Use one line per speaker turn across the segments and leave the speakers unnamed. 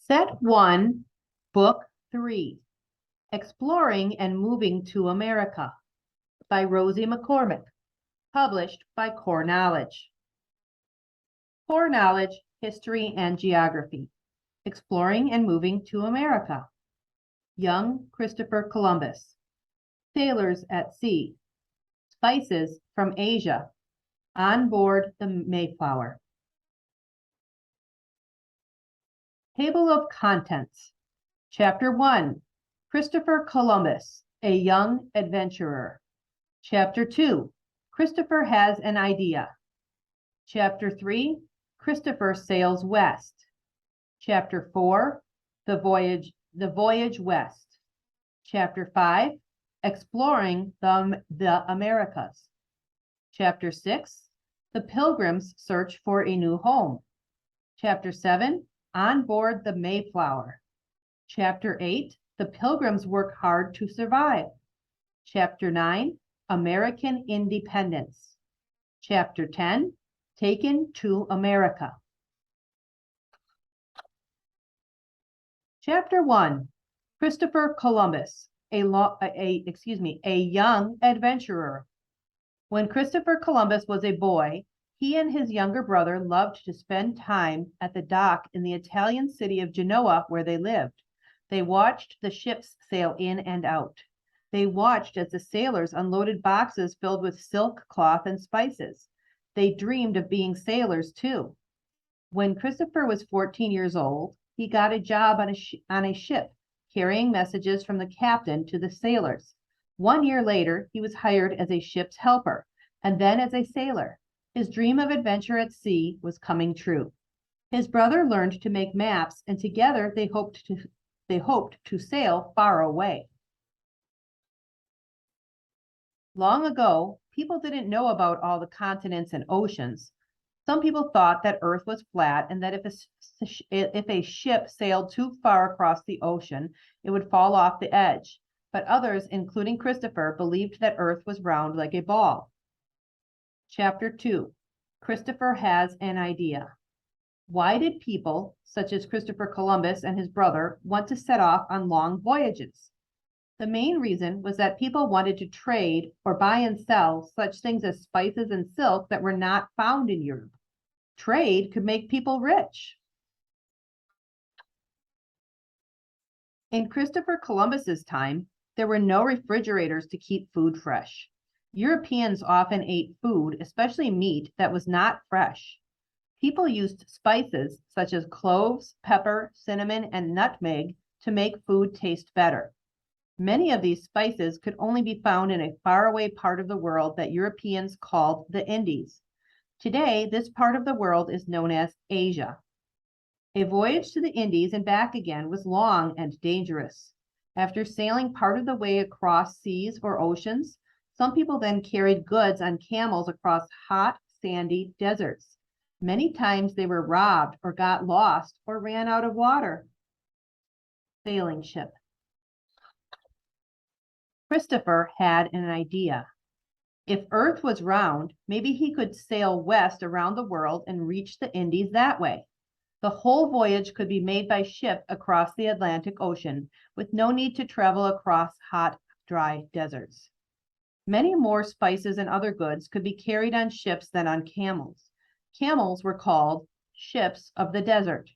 Set 1, Book 3, Exploring and Moving to America by Rosie McCormick, published by Core Knowledge. Core Knowledge, History and Geography, Exploring and Moving to America. Young Christopher Columbus, Sailors at Sea, Spices from Asia, On Board the Mayflower. Table of Contents. Chapter 1, Christopher Columbus, a Young Adventurer. Chapter 2, Christopher has an idea. Chapter 3, Christopher sails west. Chapter 4, the voyage west. Chapter 5, exploring the Americas. Chapter 6, the Pilgrims search for a new home. Chapter 7, On Board the Mayflower. Chapter 8, the Pilgrims work hard to survive. Chapter 9, American Independence. Chapter 10, Taken to America. Chapter 1, Christopher Columbus, a young adventurer. When Christopher Columbus was a boy, he and his younger brother loved to spend time at the dock in the Italian city of Genoa where they lived. They watched the ships sail in and out. They watched as the sailors unloaded boxes filled with silk, cloth, and spices. They dreamed of being sailors too. When Christopher was 14 years old, he got a job on a ship, carrying messages from the captain to the sailors. 1 year later, he was hired as a ship's helper, and then as a sailor. His dream of adventure at sea was coming true. His brother learned to make maps, and together they hoped to sail far away. Long ago, people didn't know about all the continents and oceans. Some people thought that Earth was flat and that if a ship sailed too far across the ocean, it would fall off the edge. But others, including Christopher, believed that Earth was round like a ball. Chapter 2, Christopher has an idea. Why did people, such as Christopher Columbus and his brother, want to set off on long voyages? The main reason was that people wanted to trade or buy and sell such things as spices and silk that were not found in Europe. Trade could make people rich. In Christopher Columbus's time, there were no refrigerators to keep food fresh. Europeans often ate food, especially meat, that was not fresh. People used spices such as cloves, pepper, cinnamon, and nutmeg to make food taste better. Many of these spices could only be found in a faraway part of the world that Europeans called the Indies. Today, this part of the world is known as Asia. A voyage to the Indies and back again was long and dangerous. After sailing part of the way across seas or oceans, some people then carried goods on camels across hot, sandy deserts. Many times they were robbed or got lost or ran out of water. Sailing ship. Christopher had an idea. If Earth was round, maybe he could sail west around the world and reach the Indies that way. The whole voyage could be made by ship across the Atlantic Ocean, with no need to travel across hot, dry deserts. Many more spices and other goods could be carried on ships than on camels. Camels were called ships of the desert.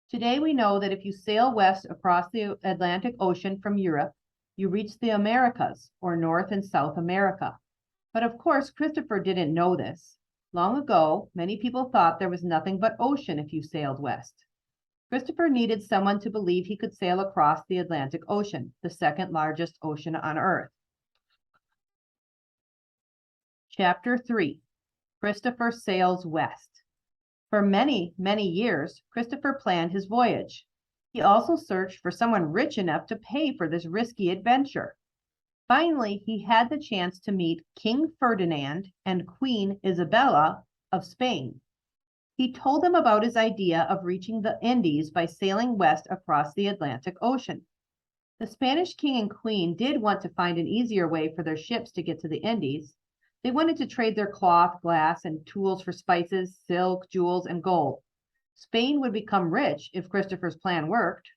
Today we know that if you sail west across the Atlantic Ocean from Europe, you reach the Americas, or North and South America. But of course, Christopher didn't know this. Long ago, many people thought there was nothing but ocean if you sailed west. Christopher needed someone to believe he could sail across the Atlantic Ocean, the second largest ocean on Earth. Chapter 3, Christopher sails west. For many, many years, Christopher planned his voyage. He also searched for someone rich enough to pay for this risky adventure. Finally, he had the chance to meet King Ferdinand and Queen Isabella of Spain. He told them about his idea of reaching the Indies by sailing west across the Atlantic Ocean. The Spanish king and queen did want to find an easier way for their ships to get to the Indies. They wanted to trade their cloth, glass, and tools for spices, silk, jewels, and gold. Spain would become rich if Christopher's plan worked.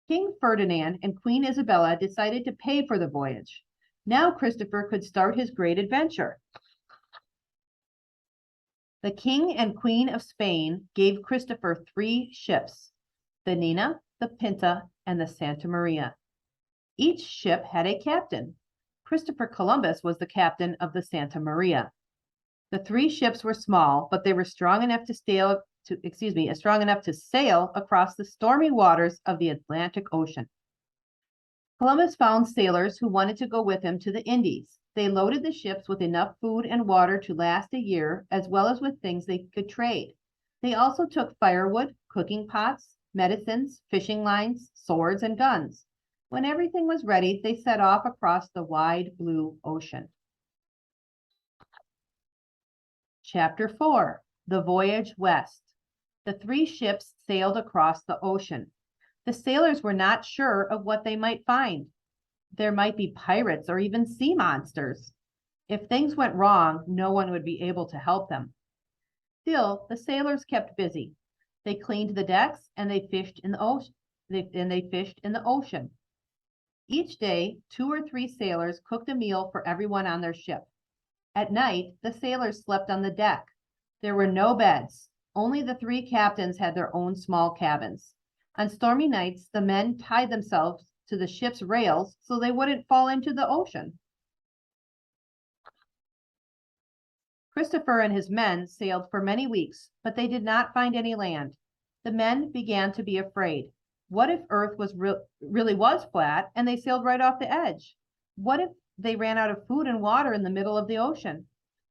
King Ferdinand and Queen Isabella decided to pay for the voyage. Now Christopher could start his great adventure. The King and Queen of Spain gave Christopher 3 ships, the Nina, the Pinta, and the Santa Maria. Each ship had a captain. Christopher Columbus was the captain of the Santa Maria. The 3 ships were small, but they were strong enough to sail across the stormy waters of the Atlantic Ocean. Columbus found sailors who wanted to go with him to the Indies. They loaded the ships with enough food and water to last a year, as well as with things they could trade. They also took firewood, cooking pots, medicines, fishing lines, swords, and guns. When everything was ready, they set off across the wide blue ocean. Chapter 4: The Voyage West. The 3 ships sailed across the ocean. The sailors were not sure of what they might find. There might be pirates or even sea monsters. If things went wrong, no one would be able to help them. Still, the sailors kept busy. They cleaned the decks and they fished in the ocean. Each day, 2 or 3 sailors cooked a meal for everyone on their ship. At night, the sailors slept on the deck. There were no beds. Only the 3 captains had their own small cabins. On stormy nights, the men tied themselves to the ship's rails so they wouldn't fall into the ocean. Christopher and his men sailed for many weeks, but they did not find any land. The men began to be afraid. What if Earth really was flat and they sailed right off the edge? What if they ran out of food and water in the middle of the ocean?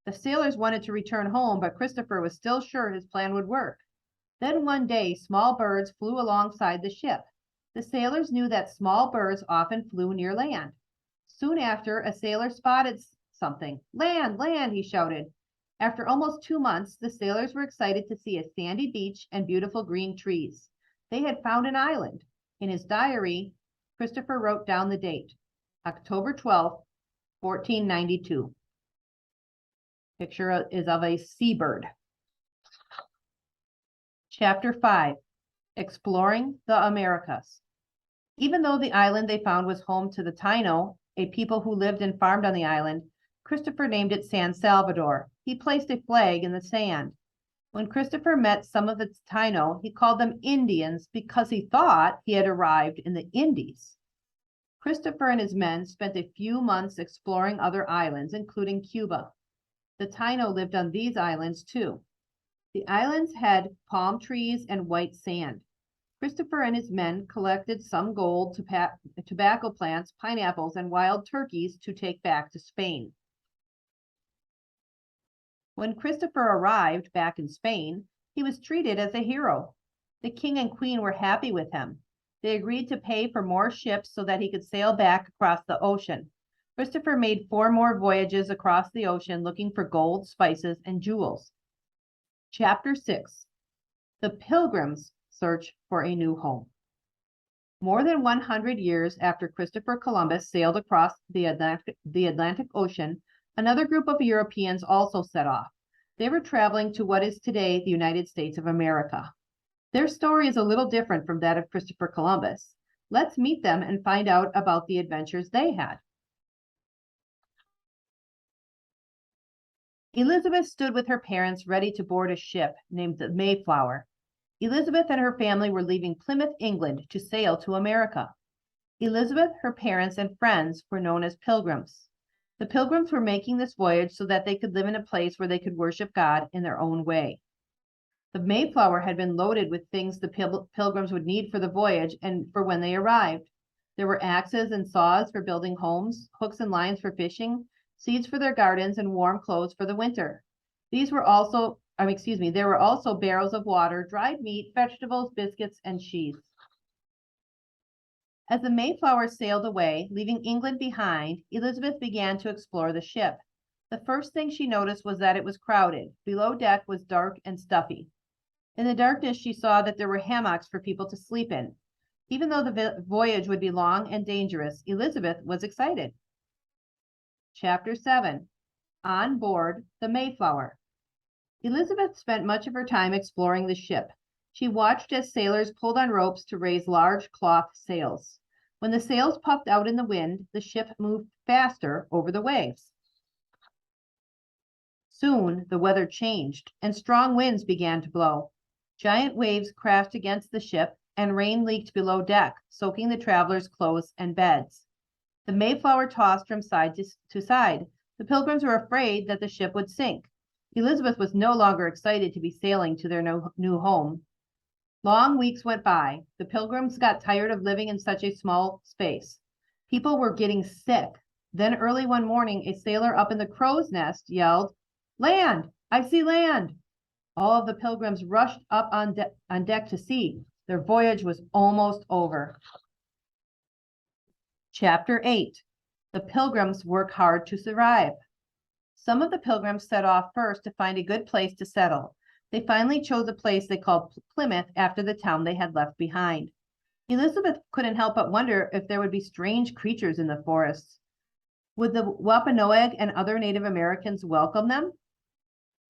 The sailors wanted to return home, but Christopher was still sure his plan would work. Then one day, small birds flew alongside the ship. The sailors knew that small birds often flew near land. Soon after, a sailor spotted something. "Land, land," he shouted. After almost 2 months, the sailors were excited to see a sandy beach and beautiful green trees. They had found an island. In his diary, Christopher wrote down the date, October 12th, 1492. Picture is of a seabird. Chapter 5: Exploring the Americas. Even though the island they found was home to the Taino, a people who lived and farmed on the island, Christopher named it San Salvador. He placed a flag in the sand. When Christopher met some of the Taino, he called them Indians because he thought he had arrived in the Indies. Christopher and his men spent a few months exploring other islands, including Cuba. The Taino lived on these islands too. The islands had palm trees and white sand. Christopher and his men collected some gold, tobacco plants, pineapples, and wild turkeys to take back to Spain. When Christopher arrived back in Spain, he was treated as a hero. The king and queen were happy with him. They agreed to pay for more ships so that he could sail back across the ocean. Christopher made 4 more voyages across the ocean looking for gold, spices, and jewels. Chapter 6: The Pilgrims Search for a New Home. More than 100 years after Christopher Columbus sailed across the Atlantic Ocean, another group of Europeans also set off. They were traveling to what is today the United States of America. Their story is a little different from that of Christopher Columbus. Let's meet them and find out about the adventures they had. Elizabeth stood with her parents ready to board a ship named the Mayflower. Elizabeth and her family were leaving Plymouth, England, to sail to America. Elizabeth, her parents, and friends were known as pilgrims. The pilgrims were making this voyage so that they could live in a place where they could worship God in their own way. The Mayflower had been loaded with things the pilgrims would need for the voyage and for when they arrived. There were axes and saws for building homes, hooks and lines for fishing, seeds for their gardens, and warm clothes for the winter. There were also barrels of water, dried meat, vegetables, biscuits, and cheese. As the Mayflower sailed away, leaving England behind, Elizabeth began to explore the ship. The first thing she noticed was that it was crowded. Below deck was dark and stuffy. In the darkness, she saw that there were hammocks for people to sleep in. Even though the voyage would be long and dangerous, Elizabeth was excited. Chapter 7: On Board the Mayflower. Elizabeth spent much of her time exploring the ship. She watched as sailors pulled on ropes to raise large cloth sails. When the sails puffed out in the wind, the ship moved faster over the waves. Soon the weather changed and strong winds began to blow. Giant waves crashed against the ship and rain leaked below deck, soaking the travelers' clothes and beds. The Mayflower tossed from side to side. The Pilgrims were afraid that the ship would sink. Elizabeth was no longer excited to be sailing to their new home. Long weeks went by. The Pilgrims got tired of living in such a small space. People were getting sick. Then early one morning, a sailor up in the crow's nest yelled, "Land! I see land!" All of the Pilgrims rushed up on deck to see. Their voyage was almost over. Chapter 8. The Pilgrims Work Hard to Survive. Some of the Pilgrims set off first to find a good place to settle. They finally chose a place they called Plymouth after the town they had left behind. Elizabeth couldn't help but wonder if there would be strange creatures in the forests. Would the Wampanoag and other Native Americans welcome them?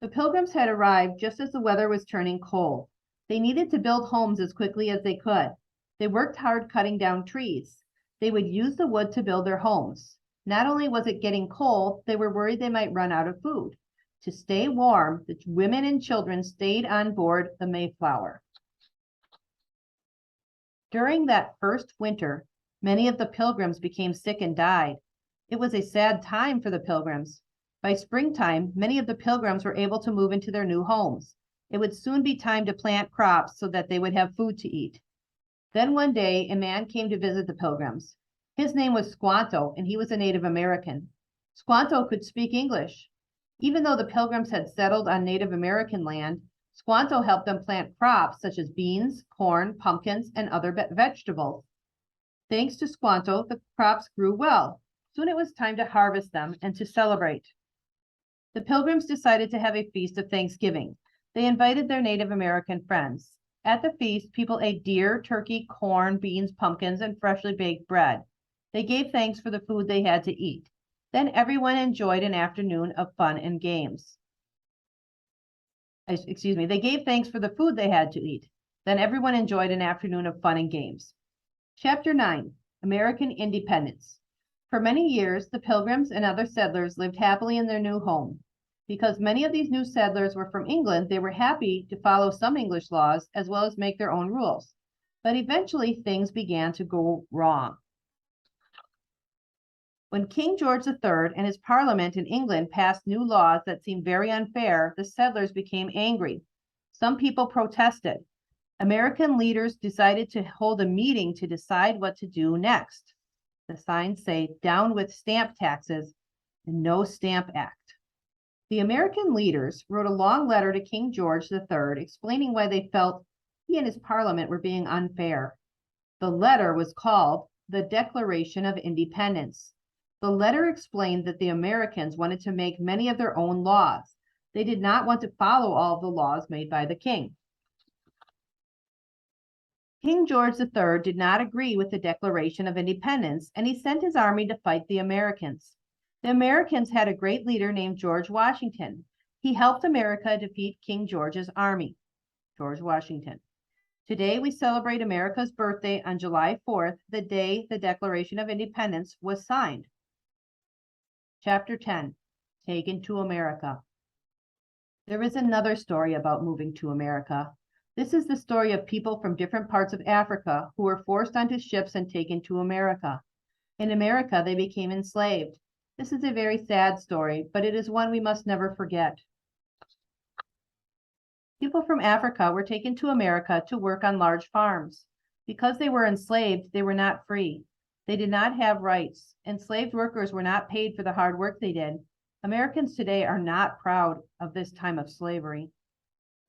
The Pilgrims had arrived just as the weather was turning cold. They needed to build homes as quickly as they could. They worked hard cutting down trees. They would use the wood to build their homes. Not only was it getting cold, they were worried they might run out of food. To stay warm, the women and children stayed on board the Mayflower. During that first winter, many of the Pilgrims became sick and died. It was a sad time for the Pilgrims. By springtime, many of the Pilgrims were able to move into their new homes. It would soon be time to plant crops so that they would have food to eat. Then one day, a man came to visit the Pilgrims. His name was Squanto, and he was a Native American. Squanto could speak English. Even though the Pilgrims had settled on Native American land, Squanto helped them plant crops such as beans, corn, pumpkins, and other vegetables. Thanks to Squanto, the crops grew well. Soon it was time to harvest them and to celebrate. The Pilgrims decided to have a feast of Thanksgiving. They invited their Native American friends. At the feast, people ate deer, turkey, corn, beans, pumpkins, and freshly baked bread. They gave thanks for the food they had to eat. Then everyone enjoyed an afternoon of fun and games. They gave thanks for the food they had to eat. Then everyone enjoyed an afternoon of fun and games. Chapter 9. American Independence. For many years, the Pilgrims and other settlers lived happily in their new home. Because many of these new settlers were from England, they were happy to follow some English laws as well as make their own rules. But eventually, things began to go wrong. When King George III and his parliament in England passed new laws that seemed very unfair, the settlers became angry. Some people protested. American leaders decided to hold a meeting to decide what to do next. The signs say, "Down with stamp taxes" and "No Stamp Act." The American leaders wrote a long letter to King George III explaining why they felt he and his parliament were being unfair. The letter was called the Declaration of Independence. The letter explained that the Americans wanted to make many of their own laws. They did not want to follow all of the laws made by the king. King George III did not agree with the Declaration of Independence, and he sent his army to fight the Americans. The Americans had a great leader named George Washington. He helped America defeat King George's army. George Washington. Today we celebrate America's birthday on July 4th, the day the Declaration of Independence was signed. Chapter 10. Taken to America. There is another story about moving to America. This is the story of people from different parts of Africa who were forced onto ships and taken to America. In America, they became enslaved. This is a very sad story, but it is one we must never forget. People from Africa were taken to America to work on large farms. Because they were enslaved, they were not free. They did not have rights. Enslaved workers were not paid for the hard work they did. Americans today are not proud of this time of slavery.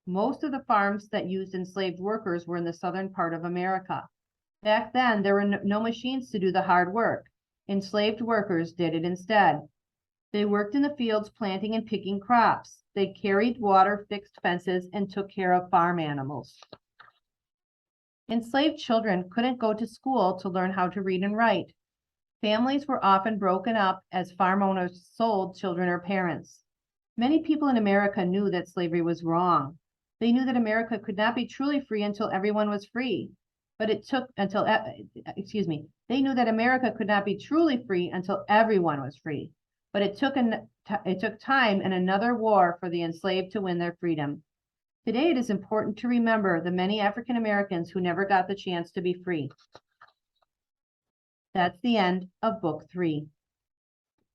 Most of the farms that used enslaved workers were in the southern part of America. Back then, there were no machines to do the hard work. Enslaved workers did it instead. They worked in the fields planting and picking crops. They carried water, fixed fences, and took care of farm animals. Enslaved children couldn't go to school to learn how to read and write. Families were often broken up as farm owners sold children or parents. Many people in America knew that slavery was wrong. They knew that America could not be truly free until everyone was free. But it took until, they knew that America could not be truly free until everyone was free. But it took time and another war for the enslaved to win their freedom. Today, it is important to remember the many African Americans who never got the chance to be free. That's the end of Book 3.